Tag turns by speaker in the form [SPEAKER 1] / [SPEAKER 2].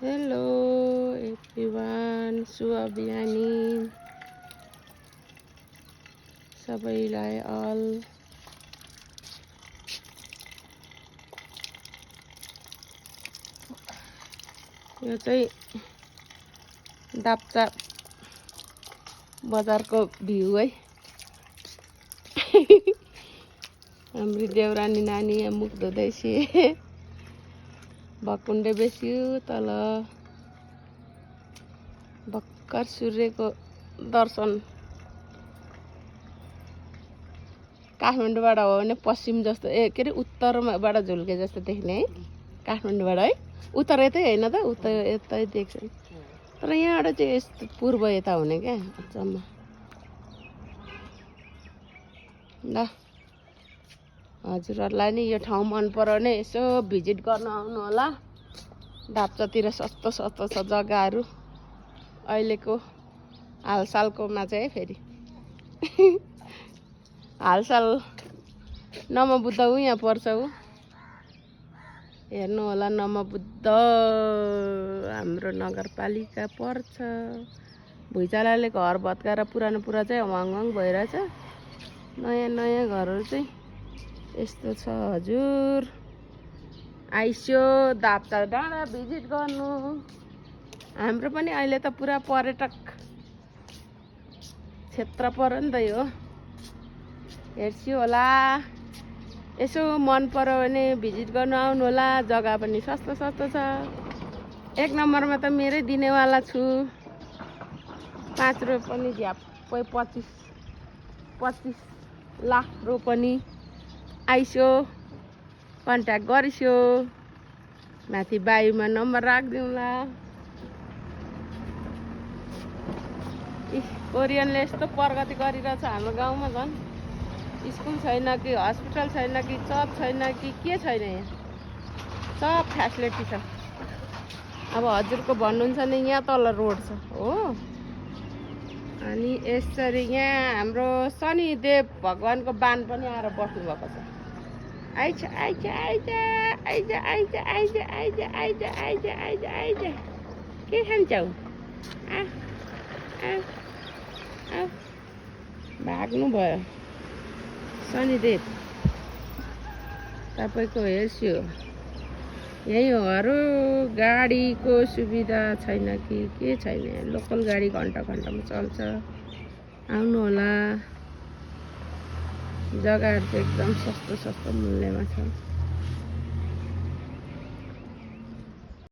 [SPEAKER 1] Hello everyone, शुभ बिहानी सबैलाई अल। यो चाहिँ दाप्चा बजारको भ्यू है। हाम्रो देउरानी नानी यहाँ मुख धुँदैछ। भकुण्डे बेसियो तल भर्खर सूर्यको दर्शन काठमाडौँबाट हो भने पश्चिम जस्तो के अरे उत्तरबाट झुल्के जस्तो देख्ने है। काठमाडौँबाट है उत्तर यतै होइन त, उत्तर यतै देख्छ तर यहाँबाट चाहिँ यस्तो पूर्व यता हुने क्या अचम्म। ल हजुरहरूलाई नि यो ठाउँ मन पऱ्यो भने यसो भिजिट गर्न आउनु होला। दाप्चातिर सस्तो सस्तो छ जग्गाहरू अहिलेको हालसालकोमा चाहिँ है। फेरि हालसाल नमबुद्ध ऊ यहाँ पर्छ ऊ हेर्नु होला। नमबुद्ध हाम्रो नगरपालिका पर्छ। भुइँचालोले घर भत्काएर पुरानो पुरा चाहिँ वाङ भइरहेछ। नयाँ नयाँ घरहरू चाहिँ यस्तो छ हजुर। आइस्यो दाप्चा डाँडा भिजिट गर्नु। हाम्रो पनि अहिले त पुरा पर्यटक क्षेत्र पर्यो नि त यो। हेर्छु होला यसो मन पर्यो भने भिजिट गर्नु आउनु होला। जग्गा पनि सस्तो सस्तो छ। एक नम्बरमा त मेरै दिनेवाला छु। 5 रोपनी झ्याप्पै 25 लाख रोपनी। आइस्यो कन्ट्याक्ट गरिस्यो। माथि बायुमा नम्बर राखिदिउँला। कोरियनले यस्तो प्रगति गरिरहेछ हाम्रो गाउँमा। झन् स्कुल छैन कि हस्पिटल छैन कि चर्च छैन कि के छैन। यहाँ सब फेसिलिटी छ। अब हजुरको भन्नुहुन्छ नि यहाँ तल रोड छ हो। अनि यसरी यहाँ हाम्रो शनिदेव भगवानको बान पनि आएर बस्नु भएको छ। आइज आइज आइज आइज आइज आइज आइज आइज आइज आइज आइज के खान्छौ? भाग्नु भयो शनिदेव तपाईँको। हेर्छु यही होहरू गाडीको सुविधा छैन कि के छैन। लोकल गाडी घन्टा घन्टामा चल्छ। आउनु होला। जग्गाहरू चाहिँ एकदम सस्तो सस्तो मूल्यमा छ।